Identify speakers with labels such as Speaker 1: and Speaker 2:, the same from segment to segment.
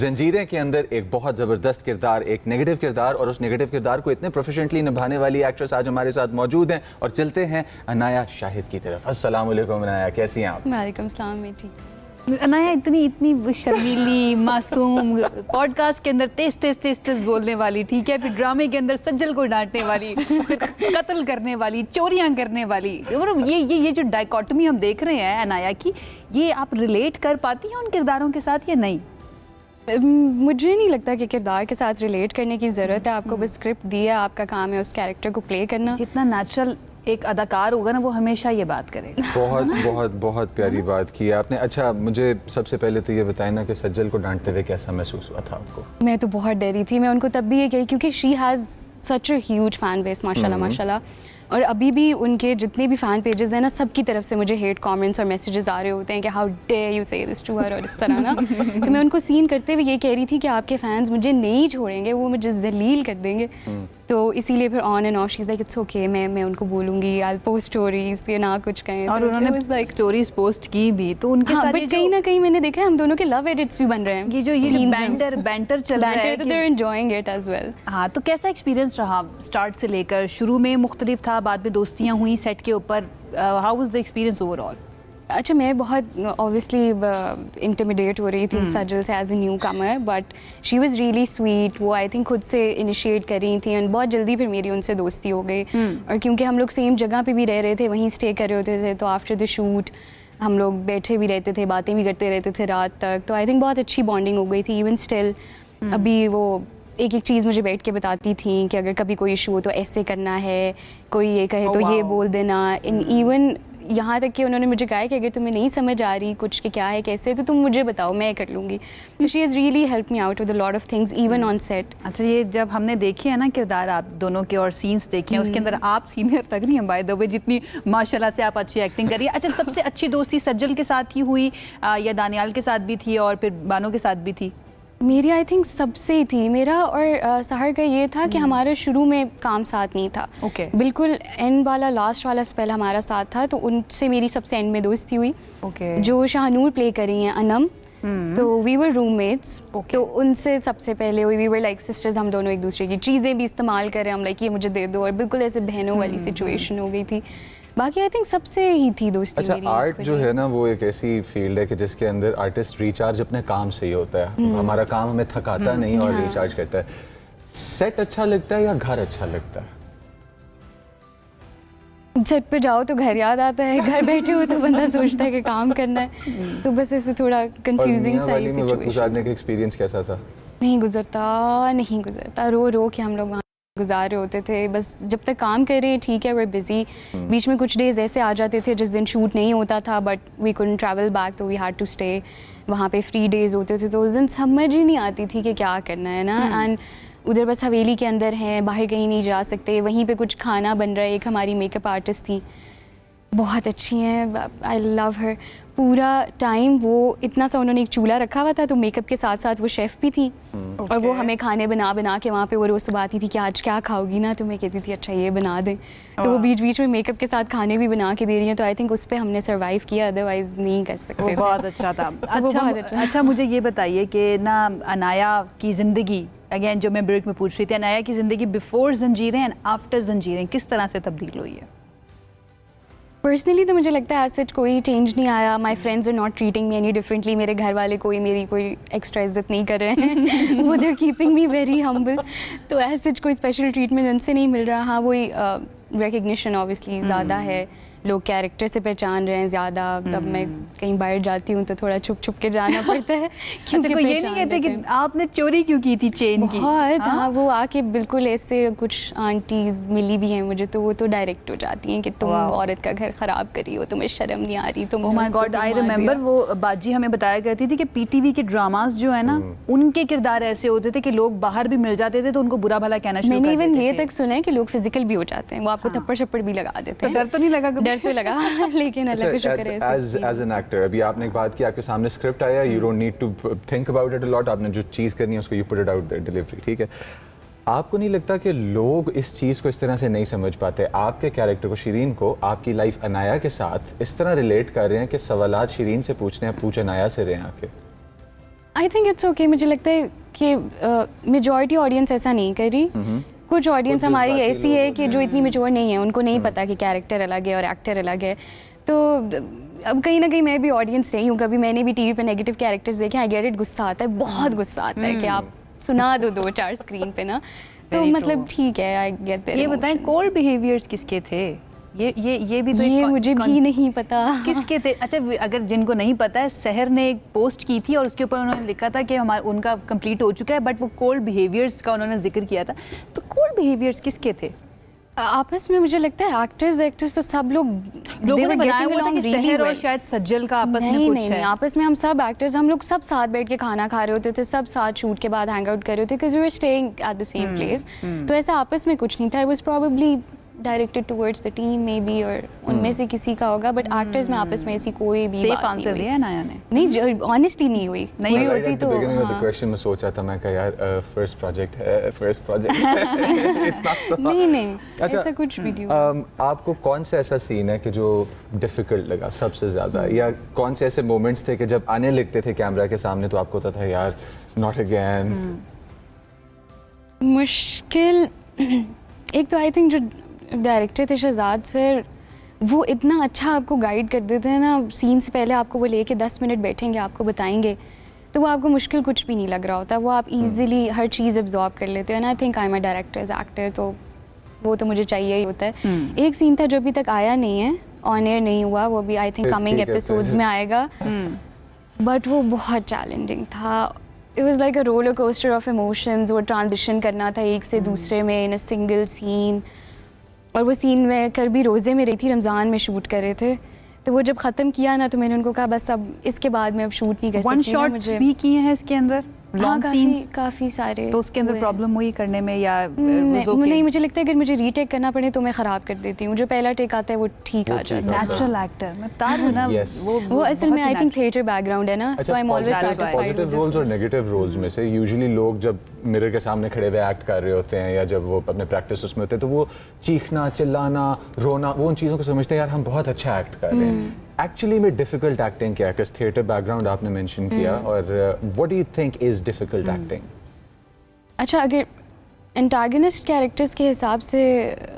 Speaker 1: जंजीरें के अंदर एक बहुत ज़बरदस्त किरदार, एक नेगेटिव किरदार, और उस नेगेटिव किरदार को इतने प्रोफेशनली निभाने वाली एक्ट्रेस आज हमारे साथ मौजूद हैं। और चलते हैं अनाया शाहिद की तरफ। अस्सलाम वालेकुम अनाया, कैसी हैं आप?
Speaker 2: वालेकुम सलाम, मैं ठीक।
Speaker 3: अनाया इतनी शर्मीली मासूम, पॉडकास्ट के अंदर तेज बोलने वाली, ठीक है, फिर ड्रामे के अंदर सज्जल को डांटने वाली, फिर कत्ल करने वाली, चोरियां करने वाली, मतलब ये जो डायकोटमी हम देख रहे हैं अनाया की, ये आप रिलेट कर पाती हैं उन किरदारों के साथ या नहीं?
Speaker 2: मुझे नहीं लगता कि किरदार के साथ रिलेट करने की ज़रूरत है। आपको बस स्क्रिप्ट दी है, आपका काम है उस कैरेक्टर को प्ले करना।
Speaker 3: जितना नेचुरल एक अदाकार होगा ना, वो हमेशा ये बात करेगा।
Speaker 1: बहुत बहुत बहुत प्यारी बात की है आपने। अच्छा, मुझे सबसे पहले तो ये बताएं ना कि सज्जल को डांटते हुए कैसा महसूस हुआ था आपको?
Speaker 2: मैं तो बहुत डरी थी। मैं उनको तब भी ये कही क्योंकि she has such a huge fan base, माशाल्लाह माशाल्लाह। और अभी भी उनके जितने भी फ़ैन पेजेस हैं ना, सबकी तरफ से मुझे हेट कमेंट्स और मैसेजेस आ रहे होते हैं कि हाउ डेयर यू से दिस टू हर, और इस तरह ना। तो मैं उनको सीन करते हुए ये कह रही थी कि आपके फैंस मुझे नहीं छोड़ेंगे, वो मुझे जलील कर देंगे। तो इसीलिए फिर on end of she is like it's okay, मैं उनको बोलूँगी, आई पोस्ट स्टोरीज, ये ना कुछ कहें।
Speaker 3: और उन्होंने स्टोरीज पोस्ट की भी, तो उनके साथ
Speaker 2: बट कहीं ना कहीं मैंने देखा है हम दोनों के लव एडिट्स भी बन रहे हैं।
Speaker 3: ये बैंटर चल रहा है,
Speaker 2: तो they are enjoying it as well.
Speaker 3: हाँ, तो कैसा एक्सपीरियंस रहा स्टार्ट से लेकर? शुरू में मुख्तलिफ था, बाद में दोस्तियाँ हुई सेट के ऊपर, how was the experience overall?
Speaker 2: अच्छा, मैं बहुत ऑब्वियसली इंटिमिडेट हो रही थी सजल से as a newcomer, but she was really sweet. वो आई थिंक खुद से इनिशिएट कर रही थी, और बहुत जल्दी फिर मेरी उनसे दोस्ती हो गई। और क्योंकि हम लोग सेम जगह पे भी रह रहे थे, वहीं स्टे कर रहे होते थे, तो आफ्टर द शूट हम लोग बैठे भी रहते थे, बातें भी करते रहते थे रात तक। तो आई थिंक बहुत अच्छी बॉन्डिंग हो गई थी। इवन स्टिल अभी वो एक एक चीज़ मुझे बैठ के बताती थी कि अगर कभी कोई इशू हो तो ऐसे करना है, कोई ये कहे तो ये बोल देना। इन इवन यहाँ तक कि उन्होंने मुझे कहा कि अगर तुम्हें नहीं समझ आ रही कुछ कि क्या है कैसे, तो तुम मुझे बताओ, मैं कर लूँगी। तो she has really help me out with a lot of things even on set.
Speaker 3: अच्छा, ये जब हमने देखे हैं ना किरदार आप दोनों के और सीन्स देखे हैं, उसके अंदर आप सीनियर लग रही हैं बाय द वे, जितनी माशाल्लाह से आप अच्छी एक्टिंग करिए। अच्छा, सबसे अच्छी दोस्ती सज्जल के साथ ही हुई या दानियाल के साथ भी थी और फिर बानो के साथ भी थी?
Speaker 2: मेरी आई थिंक सबसे ही थी। मेरा और सहर का ये था कि हमारा शुरू में काम साथ नहीं था। बिल्कुल एंड वाला, लास्ट वाला स्पेल हमारा साथ था, तो उनसे मेरी सबसे एंड में दोस्ती हुई। जो शाहनूर प्ले कर रही हैं अनम, तो वी वर रूममेट्स। तो उनसे सबसे पहले हुई, वी वर लाइक सिस्टर्स, हम दोनों एक दूसरे की चीज़ें भी इस्तेमाल कर रहे हैं, हम लाइक ये मुझे दे दो, और बिल्कुल ऐसे बहनों वाली सिचुएशन हो गई थी। बाकी आई थिंक सबसे ही थी दोस्ती।
Speaker 1: अच्छा, आर्ट जो है ना, वो एक ऐसी फील्ड है कि जिसके अंदर आर्टिस्ट रिचार्ज अपने काम से ही होता है। हमारा काम हमें थकाता नहीं और रिचार्ज करता है। सेट अच्छा लगता है या घर अच्छा लगता है?
Speaker 2: सेट पे जाओ तो घर याद आता है, घर बैठे हो तो बंदा सोचता है कि काम करना है। तो बस ऐसे थोड़ा कंफ्यूजिंग सा ही
Speaker 1: सिचुएशन। वक्त गुजारने का एक्सपीरियंस कैसा था?
Speaker 2: नहीं गुजरता, रो रो के हम लोग वहाँ गुजार रहे होते थे। बस जब तक काम कर रहे हैं ठीक है, वे बिजी। बीच में कुछ डेज ऐसे आ जाते थे जिस दिन शूट नहीं होता था, but we couldn't travel back, तो वी हैड टू स्टे। वहाँ पे फ्री डेज होते थे, तो उस दिन समझ ही नहीं आती थी कि क्या करना है ना। एंड उधर बस हवेली के अंदर हैं, बाहर कहीं नहीं जा सकते। वहीं पे कुछ खाना बन रहा है। एक हमारी मेकअप आर्टिस्ट थी, बहुत अच्छी हैं, आई लव हर। पूरा टाइम वो इतना सा उन्होंने एक चूल्हा रखा हुआ था, तो मेकअप के साथ साथ वो शेफ़ भी थी। और वो हमें खाने बना बना के वहाँ पे वो रोज़ सुबह आती थी कि आज क्या खाओगी ना, तो मैं कहती थी अच्छा ये बना दें। तो वो बीच बीच में मेकअप के साथ खाने भी बना के दे रही हैं। तो आई थिंक उस पर हमने सर्वाइव किया, अदरवाइज नहीं कर सकते थे।
Speaker 3: बहुत अच्छा था। अच्छा, मुझे ये बताइए कि ना अनाया की ज़िंदगी, अगेन जो मैं ब्रेक में पूछ रही थी, अनाया की ज़िंदगी बिफोर जंजीरें एंड आफ्टर जंजीरें किस तरह से तब्दील हुई है?
Speaker 2: पर्सनली तो मुझे लगता है एज कोई चेंज नहीं आया। My friends are not treating me any differently. मेरे घर वाले मेरी कोई एक्स्ट्रा इज्जत नहीं कर रहे हैं। वो दे कीपिंग मी वेरी हम्बल। तो एज कोई स्पेशल ट्रीटमेंट उनसे नहीं मिल रहा। हाँ, वही रिकग्निशन ऑब्वियसली ज़्यादा है, लोग कैरेक्टर से पहचान रहे हैं ज़्यादा। तब मैं कहीं बाहर जाती हूँ तो थोड़ा छुप छुप के जाना पड़ता है।
Speaker 3: अच्छा, कोई ये नहीं कहते कि आपने चोरी क्यों की थी चेन की?
Speaker 2: बहुत। हाँ, वो आके बिल्कुल ऐसे कुछ आंटीज मिली भी हैं मुझे, तो वो तो डायरेक्ट हो जाती हैं कि तुम औरत का घर ख़राब करी हो, तुम्हें शर्म नहीं आ रही, तुम।
Speaker 3: Oh my God, I remember वो बाजी हमें बताया करती थी कि पीटीवी के ड्रामास जो है ना, उनके किरदार ऐसे होते थे कि लोग बाहर भी मिल जाते थे तो उनको बुरा भला कहना शुरू कर देते थे।
Speaker 2: मैंने इवन ये तक सुना है कि लोग फिजिकल भी हो जाते हैं, वो आपको थप्पड़ शप्पड़ भी लगा देते हैं।
Speaker 3: डर तो नहीं लगा?
Speaker 2: डर तो लगा, लेकिन अल्लाह का शुक्र है।
Speaker 1: एज एन एक्टर, अभी आपने एक बात की, आपके सामने स्क्रिप्ट आया, you don't need to think about it a lot, आपने जो चीज़ करनी है उसको you put it out there, delivery, ठीक है। आपको नहीं लगता कि लोग इस चीज़ को इस तरह से नहीं समझ पाते? आपके कैरेक्टर को, शिरीन को, आपकी लाइफ अनाया के साथ इस तरह रिलेट कर रहे हैं कि सवालात शिरीन से पूछने हैं, पूछ अनाया से रहे हैं आके।
Speaker 2: I think it's okay. मुझे लगता है कि मेजॉरिटी ऑडियंस ऐसा नहीं कर रही। कुछ ऑडियंस
Speaker 1: कुछ
Speaker 2: हमारी
Speaker 1: जज्बाती
Speaker 2: ऐसी
Speaker 1: लोग
Speaker 2: है
Speaker 1: होते
Speaker 2: कि जो इतनी मेच्योर नहीं है, उनको नहीं पता कि कैरेक्टर अलग है और एक्टर अलग है। तो अब कहीं ना कहीं मैं भी ऑडियंस रही हूँ, कभी मैंने भी टीवी पे नेगेटिव कैरेक्टर्स देखे, आई गेट इट, गुस्सा आता है, बहुत गुस्सा आता है कि आप सुना दो 2-4 स्क्रीन पे ना। तो
Speaker 3: Very
Speaker 2: मतलब
Speaker 3: true.
Speaker 2: ठीक है, आई गेट देयर।
Speaker 3: ये बताएं कोल्ड बिहेवियर्स किसके थे? ये भी तो
Speaker 2: ये
Speaker 3: एक
Speaker 2: मुझे भी नहीं पता
Speaker 3: किसके थे। अच्छा, अगर जिनको नहीं पता है, सहर ने एक पोस्ट की थी और उसके ऊपर उन्होंने लिखा था कि हमारा उनका कंप्लीट हो चुका है, बट वो कोल्ड बिहेवियर्स का उन्होंने जिक्र किया था। तो कोल्ड बिहेवियर्स किसके थे?
Speaker 2: आपस में मुझे लगता है एक्टर्स तो सब लोगों
Speaker 3: ने बनाया हुआ था कि सहर और शायद सज्जल का आपस में कुछ है।
Speaker 2: आपस में हम सब एक्टर्स, हम लोग सब साथ बैठ के खाना खा रहे होते थे, सब साथ शूट के बाद हैंग आउट कर रहे होते, because we were staying at the same place. तो ऐसा आपस में कुछ नहीं था। It was probably directed towards the team maybe, और उनमें से किसी का होगा, बट एक्टर्स में आपस में ऐसी कोई भी
Speaker 3: सेफ
Speaker 2: बात
Speaker 3: आंसर दिया है नाया ने।
Speaker 2: नहीं, ऑनेस्टली नहीं हुई।
Speaker 3: नहीं
Speaker 2: हुई
Speaker 3: हुई
Speaker 2: होती तो हाँ।
Speaker 1: क्वेश्चन में सोचा था मैं कि यार फर्स्ट प्रोजेक्ट है, फर्स्ट प्रोजेक्ट
Speaker 2: नहीं
Speaker 1: अच्छा,
Speaker 2: ऐसा कुछ भी नहीं हुआ।
Speaker 1: आपको कौन सा ऐसा सीन है कि जो डिफिकल्ट लगा सबसे ज्यादा, या कौन से ऐसे मोमेंट्स थे कि जब आने लगते थे कैमरा के सामने तो आपको होता था यार नॉट अगेन?
Speaker 2: मुश्किल एक तो आई थिंक जो डायरेक्टर थे शहजाद सर, वो इतना अच्छा आपको गाइड कर देते हैं ना, सीन से पहले आपको वो लेके 10 मिनट बैठेंगे, आपको बताएंगे, तो वो आपको मुश्किल कुछ भी नहीं लग रहा होता। वो आप इजीली हर चीज़ एब्जॉर्ब कर लेते हो। And I think I am a director as actor, तो वो तो मुझे चाहिए ही होता है। एक सीन था जो अभी तक आया नहीं है, ऑन एयर नहीं हुआ, वो भी आई थिंक कमिंग एपिसोड्स में आएगा, बट वो बहुत चैलेंजिंग था। It was like a roller coaster of emotions. वो ट्रांजिशन करना था एक से दूसरे में इन अ सिंगल सीन, और वो सीन मैं कर भी रोज़े में रही थी, रमज़ान में शूट कर रहे थे, तो वो जब ख़त्म किया ना तो मैंने उनको कहा बस अब इसके बाद मैं अब शूट नहीं कर
Speaker 3: वन
Speaker 2: सकती।
Speaker 3: शॉट
Speaker 2: मुझे
Speaker 3: भी किए हैं इसके अंदर, लॉन्ग सीन्स
Speaker 2: काफ़ी सारे।
Speaker 3: तो उसके अंदर
Speaker 2: हुए।
Speaker 3: प्रॉब्लम हुई करने में या
Speaker 2: नहीं, मुझे लगता है अगर मुझे रीटेक करना पड़े तो मैं ख़राब कर देती हूँ। जो पहला टेक आता है वो ठीक आ जाता है।
Speaker 3: नेचुरल एक्टर मैं बता रही हूँ ना,
Speaker 1: Yes.
Speaker 2: वो असल में आई थिंक थिएटर बैकग्राउंड है ना, तो I am always satisfied
Speaker 1: positive roles और नेगेटिव रोल्स में से यूजुअली लोग जब मिरर के सामने खड़े हुए एक्ट कर रहे होते हैं या जब वो अपने प्रैक्टिस उसमें होते हैं तो वो चीखना, चिल्लाना, रोना, वो उन चीज़ों को समझते हैं यार हम बहुत अच्छा एक्ट कर रहे हैं। एक्चुअली में डिफिकल्ट एक्टिंग क्या है? किस थिएटर बैकग्राउंड आपने मेंशन किया, और what do you think is difficult acting?
Speaker 2: अच्छा, अगर एंटागनिस्ट कैरेक्टर्स के हिसाब से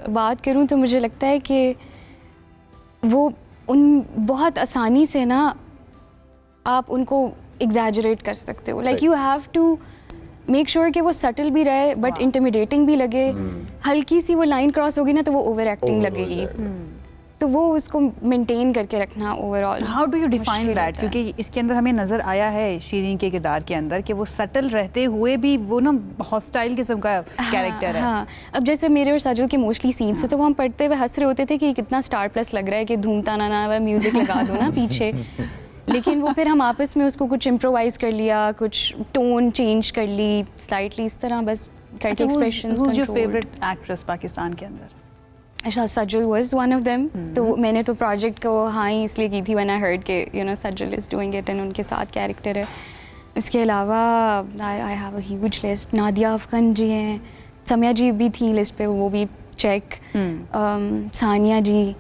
Speaker 2: बात करूं तो मुझे लगता है कि वो उन बहुत आसानी से ना आप उनको एग्जैजरेट कर सकते हो। Like you have to make sure कि वो सटल भी रहे बट इंटिमिडेटिंग भी लगे। हल्की सी वो लाइन क्रॉस होगी ना तो वो ओवर एक्टिंग लगेगी, तो वो उसको मेंटेन करके रखना overall.
Speaker 3: How do you define that? क्योंकि इसके अंदर हमें नजर आया है शीरीन के किरदार के अंदर कि वो सटल रहते हुए भी वो ना हॉस्टाइल किस्म का कैरेक्टर है।
Speaker 2: हाँ, अब जैसे मेरे और सजल के मोस्टली सीन्स थे तो वो हम पढ़ते हुए हंस रहे होते थे कि कितना स्टार प्लस लग रहा है कि धूमता ना म्यूजिक लगा दो ना पीछे। लेकिन वो फिर हम आपस में उसको कुछ इम्प्रोवाइज कर लिया, कुछ टोन चेंज कर ली स्लाइटली, इस तरह बस करके expressions control.
Speaker 3: Your favourite actress Pakistan के अंदर?
Speaker 2: अच्छा, सजल वाज वन ऑफ देम। तो मैंने तो प्रोजेक्ट को हाँ ही इसलिए की थी व्हेन आई हर्ड के you know Sajal is doing it and उनके साथ कैरेक्टर है। इसके अलावा I have a huge list. Nadia Afghan ji हैं, समिया जी भी थी लिस्ट पे, वो भी check. Sania ji,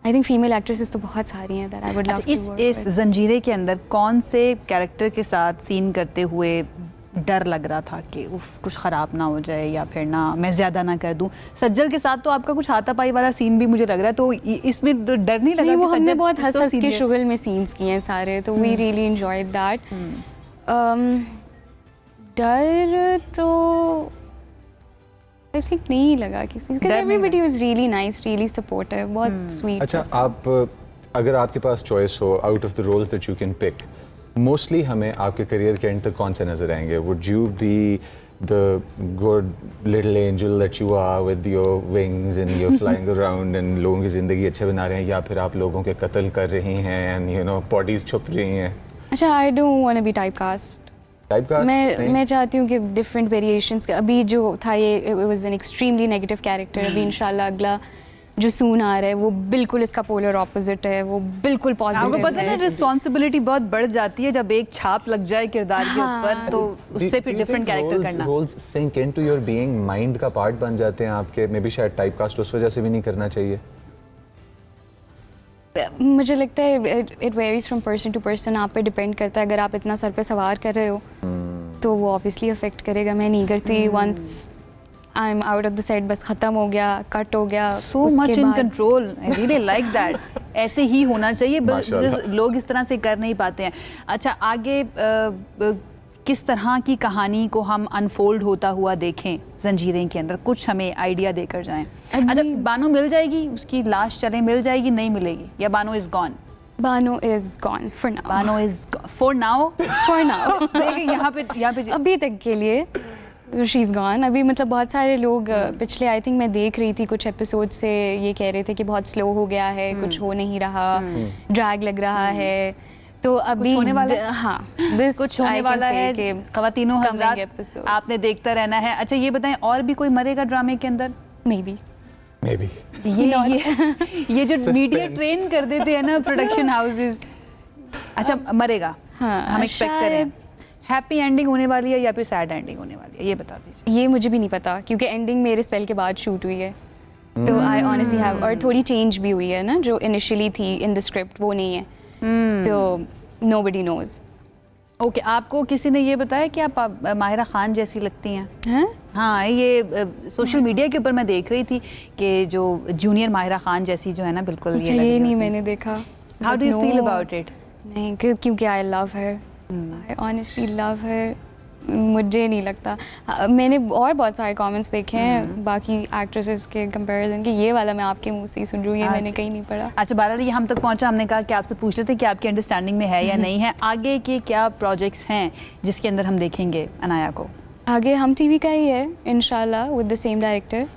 Speaker 2: I think female actresses तो बहुत सारी हैं that I would love to work with.
Speaker 3: इस जंजीरे के अंदर कौन से कैरेक्टर के साथ सीन करते हुए डर लग रहा था कि उफ कुछ ख़राब ना हो जाए या फिर ना मैं ज़्यादा ना कर दूं? सज्जल के साथ तो आपका कुछ हाथापाई वाला सीन भी मुझे लग रहा है, तो इसमें डर नहीं लगा?
Speaker 2: नहीं, वो
Speaker 3: कि
Speaker 2: हमने
Speaker 3: सज्जल
Speaker 2: बहुत हंस
Speaker 3: तो
Speaker 2: हंस के
Speaker 3: सीनियर-
Speaker 2: शुगल में सीन्स किए हैं सारे, तो वी रियली एंजॉयड दैट। डर तो आई थिंक नहीं लगा किसी का। Everybody was really nice, really supportive, बहुत स्वीट।
Speaker 1: अच्छा, आप अगर आपके पास चॉइस हो out of the roles that you can pick, mostly हमें आपके करियर के एंड तक कौन से नजर आएंगे? Would you be the good little angel that you are with your wings and you are flying around and लोगों की ज़िंदगी अच्छे बना रहे हैं, या फिर आप लोगों के कत्ल कर रही हैं एंड यू नो बॉडीज छुप रही हैं?
Speaker 2: अच्छा, I don't want to be typecast. मैं चाहती हूँ कि डिफरेंट वेरिएशंस। अभी जो था ये it was an extremely negative character. अभी इंशाल्लाह अगला जो सून आ रहा है वो बिल्कुल इसका पोलर ऑपोजिट है, वो बिल्कुल पॉजिटिव है।
Speaker 3: आपको पता है ना, रिस्पॉन्सिबिलिटी बहुत बढ़ जाती है जब एक छाप लग जाए किरदार के ऊपर, तो उससे फिर डिफरेंट कैरेक्टर करना।
Speaker 1: Roles sink into your being, mind का पार्ट बन जाते हैं आपके। मे बी शायद टाइपकास्ट उस वजह से भी नहीं करना चाहिए।
Speaker 2: मुझे लगता है it varies from person to person, आप पे डिपेंड करता है। अगर आप इतना सर पे सवार कर रहे हो तो वो ऑब्वियसली अफेक्ट करेगा। मैं नहीं करती, once I am out of the set बस खत्म हो गया, कट हो गया।
Speaker 3: So much in control. I really like that. ऐसे ही होना चाहिए, बस लोग इस तरह से कर नहीं पाते हैं। अच्छा, आगे किस तरह की कहानी को हम अनफोल्ड होता हुआ देखें जंजीरें के अंदर, कुछ हमें आइडिया देकर जाएं। अच्छा, बानो मिल जाएगी, उसकी लाश चले मिल जाएगी, नहीं मिलेगी, या Bano is gone?
Speaker 2: Bano is gone for now.
Speaker 3: Bano is for now?
Speaker 2: For now.
Speaker 3: यहाँ पे
Speaker 2: अभी तक के लिए शी इज़ गॉन। अभी मतलब बहुत सारे लोग पिछले, आई थिंक मैं देख रही थी कुछ एपिसोड से, ये कह रहे थे कि बहुत स्लो हो गया है, कुछ हो नहीं रहा, ड्रैग लग रहा है। तो अभी
Speaker 3: होने वाला,
Speaker 2: हाँ,
Speaker 3: कुछ होने वाला है। ख़वातीनो हज़रात, आपने देखता रहना है। अच्छा, ये बताएं, और भी कोई मरेगा ड्रामे के अंदर?
Speaker 2: मे बी
Speaker 3: ये जो मीडिया ट्रेन कर देते हैं ना प्रोडक्शन हाउसेस। अच्छा, मरेगा,
Speaker 2: हाँ,
Speaker 3: हम एक्सपेक्ट कर रहे हैं। हैप्पी एंडिंग होने वाली है या फिर सैड एंडिंग होने वाली है, ये बता दीजिए।
Speaker 2: ये मुझे भी नहीं पता, क्योंकि एंडिंग मेरे स्पेल के बाद शूट हुई है, तो आई ऑनेस्टली हैव, और थोड़ी चेंज भी हुई है ना, जो इनिशियली थी इन द स्क्रिप्ट वो नहीं है, तो नोबडी नोज।
Speaker 3: ओके, आपको किसी ने ये बताया कि आप माहिरा खान जैसी लगती हैं? हाँ, ये सोशल मीडिया के ऊपर मैं देख रही थी कि जो जूनियर माहिरा खान जैसी जो है ना, बिल्कुल
Speaker 2: ये नहीं मैंने देखा।
Speaker 3: How do you feel about it?
Speaker 2: नहीं, क्योंकि I love her, I honestly love हर। मुझे नहीं लगता, मैंने और बहुत सारे कमेंट्स देखे हैं बाकी एक्ट्रेसेस के कंपैरिजन के, ये वाला मैं आपके मुंह से ही सुन रही हूँ, ये मैंने कहीं नहीं पढ़ा।
Speaker 3: अच्छा, बहरहाल ये हम तक पहुंचा, हमने कहा कि आपसे पूछ लेते कि आपकी अंडरस्टैंडिंग में है या नहीं है। आगे के क्या प्रोजेक्ट्स हैं जिसके अंदर हम देखेंगे अनाया को?
Speaker 2: आगे हम टीवी का ही है इंशाल्लाह, with the same director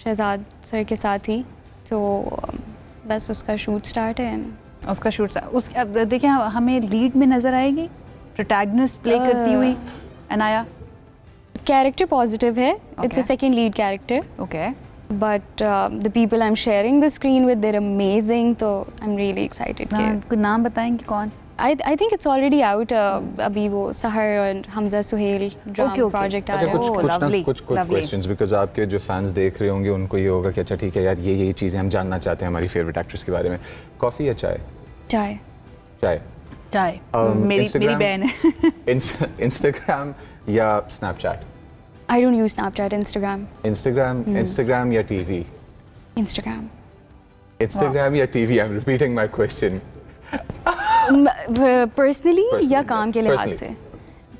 Speaker 2: Shahzad sir के साथ ही, तो बस उसका शूट स्टार्ट है।
Speaker 3: उसका शूट देखिए, हमें लीड में नजर आएगी, प्रोटैगनिस्ट प्ले करती हुई अनाया?
Speaker 2: कैरेक्टर पॉजिटिव है, it's a second lead character.
Speaker 3: Okay,
Speaker 2: but the people I am sharing the screen with, they're amazing, तो आई एम रियली एक्साइटेड।
Speaker 3: कुछ नाम बताएंगे कौन?
Speaker 2: I think it's already out. अभी वो सहर और हमजा सुहेल ड्रामा प्रोजेक्ट आ रहा है।
Speaker 1: कुछ क्वेश्चंस, बिकॉज आपके जो फैंस देख रहे होंगे उनको ये होगा कि अच्छा ठीक है यार, ये चीज़ें हम जानना चाहते हैं हमारी फेवरेट एक्ट्रेस के बारे में। कॉफ़ी या चाय?
Speaker 2: चाय।
Speaker 3: चाय। मेरी बहन है।
Speaker 1: इंस्टाग्राम या Snapchat?
Speaker 2: I don't use Snapchat, Instagram.
Speaker 1: Instagram या टीवी?
Speaker 2: Instagram.
Speaker 1: Instagram या TV? I'm repeating my question.
Speaker 2: Personally या काम के लिहाज से?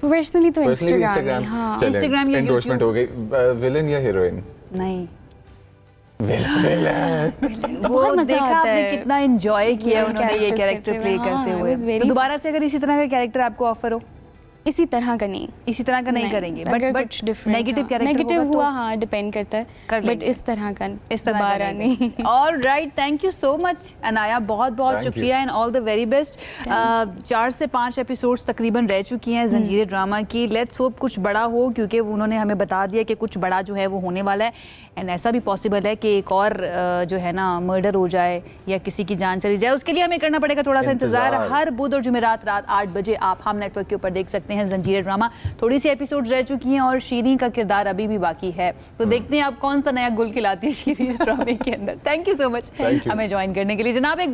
Speaker 2: पर्सनली तो इंस्टाग्राम। हाँ,
Speaker 3: इंस्टाग्राम या
Speaker 1: एंडोर्समेंट हो गई। विलन या हीरोइन?
Speaker 3: नहीं,
Speaker 1: विलन।
Speaker 3: वो देखा आपने कितना एंजॉय किया उन्होंने ये कैरेक्टर प्ले करते हुए। तो दोबारा से अगर इसी तरह का कैरेक्टर आपको ऑफर हो?
Speaker 2: इसी तरह का नहीं,
Speaker 3: इसी तरह का नहीं करेंगे, बट नेगेटिव कैरेक्टर
Speaker 2: नेगेटिव हुआ, हाँ डिपेंड करता है, बट इस तरह का नहीं।
Speaker 3: All right, thank you so much Anaya, बहुत बहुत शुक्रिया and all the very best. 4 से 5 एपिसोड्स तकरीबन रह चुकी हैं जंजीरें ड्रामा की। लेट्स होप कुछ बड़ा हो, क्योंकि उन्होंने हमें बता दिया कि कुछ बड़ा जो है वो होने वाला है, एंड ऐसा भी पॉसिबल है कि एक और जो है ना मर्डर हो जाए या किसी की जान चली जाए। उसके लिए हमें करना पड़ेगा थोड़ा सा इंतजार। हर बुध और जुमेरात रात 8 बजे आप हम नेटवर्क के ऊपर देख सकते हैं जंजीरें ड्रामा। थोड़ी सी एपिसोड्स रह चुकी हैं और शीरीन का किरदार अभी भी बाकी है, तो देखते हैं आप कौन सा नया गुल खिलाती है शीरीन ड्रामे के अंदर। थैंक यू सो मच हमें ज्वाइन करने के लिए जनाब। एक